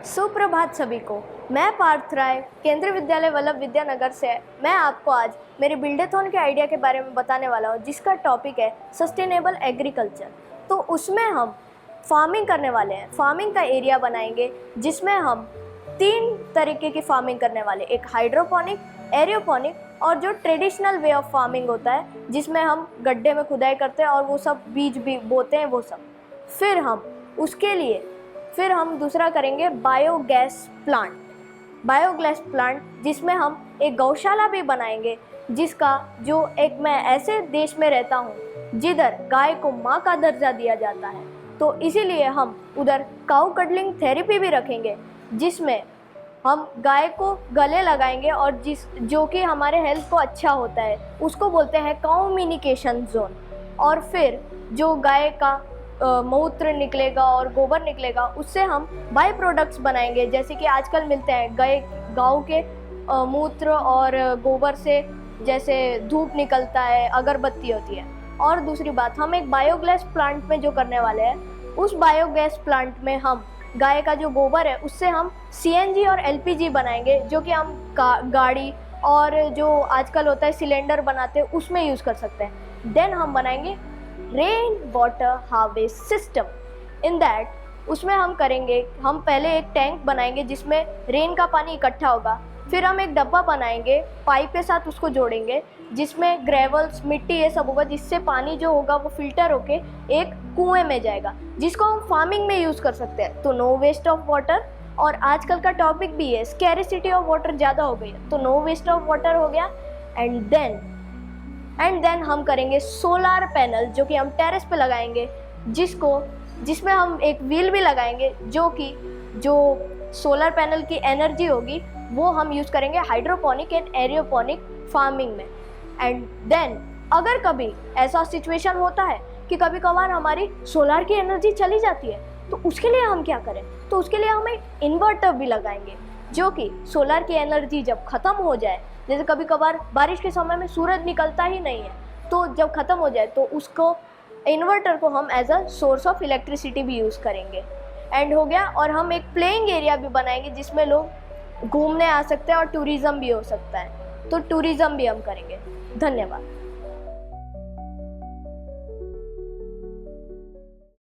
सुप्रभात सभी को। मैं पार्थ राय केंद्रीय विद्यालय वल्लभ विद्यानगर से मैं आपको आज मेरे बिल्डेथॉन के आइडिया के बारे में बताने वाला हूँ, जिसका टॉपिक है सस्टेनेबल एग्रीकल्चर। तो उसमें हम फार्मिंग करने वाले हैं। फार्मिंग का एरिया बनाएंगे जिसमें हम 3 तरीके की फार्मिंग करने वाले, एक हाइड्रोपोनिक, एरियोपोनिक और जो ट्रेडिशनल वे ऑफ फार्मिंग होता है जिसमें हम गड्ढे में खुदाई करते हैं और वो सब बीज भी बोते हैं वो सब। फिर हम दूसरा करेंगे बायोगैस प्लांट जिसमें हम एक गौशाला भी बनाएंगे, जिसका जो एक मैं ऐसे देश में रहता हूँ जिधर गाय को माँ का दर्जा दिया जाता है, तो इसीलिए हम उधर काऊ कडलिंग थेरेपी भी रखेंगे, जिसमें हम गाय को गले लगाएंगे और जो कि हमारे हेल्थ को अच्छा होता है उसको बोलते हैं कम्युनिकेशन जोन। और फिर जो गाय का मूत्र निकलेगा और गोबर निकलेगा उससे हम बाई प्रोडक्ट्स बनाएंगे, जैसे कि आजकल मिलते हैं गाँव के मूत्र और गोबर से जैसे धूप निकलता है, अगरबत्ती होती है। और दूसरी बात, हम एक बायोगैस प्लांट में जो करने वाले हैं, उस बायोगैस प्लांट में हम गाय का जो गोबर है उससे हम CNG और LPG बनाएंगे, जो कि हम गाड़ी और जो आजकल होता है सिलेंडर बनाते हैं उसमें यूज़ कर सकते हैं। देन हम बनाएंगे rain water harvest system. In that उसमें हम पहले एक टैंक बनाएंगे जिसमें रेन का पानी इकट्ठा होगा। फिर हम एक डब्बा बनाएंगे, पाइप के साथ उसको जोड़ेंगे, जिसमें ग्रेवल्स, मिट्टी ये सब होगा, जिससे पानी जो होगा वो फिल्टर होके एक कुएं में जाएगा, जिसको हम फार्मिंग में यूज़ कर सकते हैं। तो नो वेस्ट ऑफ वाटर। और आजकल का टॉपिक भी है स्कैरिसिटी ऑफ वाटर ज़्यादा हो गई है, तो नो वेस्ट ऑफ वाटर हो गया। एंड देन हम करेंगे सोलार पैनल, जो कि हम टेरेस पे लगाएंगे, जिसमें हम एक व्हील भी लगाएंगे, जो सोलर पैनल की एनर्जी होगी वो हम यूज़ करेंगे हाइड्रोपोनिक एंड एरियोपोनिक फार्मिंग में। एंड देन अगर कभी ऐसा सिचुएशन होता है कि कभी कभार हमारी सोलार की एनर्जी चली जाती है, तो उसके लिए हम क्या करें? तो उसके लिए हम एक इन्वर्टर भी लगाएंगे, जो कि सोलार की एनर्जी जब ख़त्म हो जाए, जैसे कभी कभार बारिश के समय में सूरज निकलता ही नहीं है, तो जब ख़त्म हो जाए तो उसको इन्वर्टर को हम as a source of electricity भी यूज़ करेंगे। एंड हो गया। और हम एक प्लेइंग एरिया भी बनाएंगे जिसमें लोग घूमने आ सकते हैं और टूरिज़्म भी हो सकता है, तो टूरिज़्म भी हम करेंगे। धन्यवाद।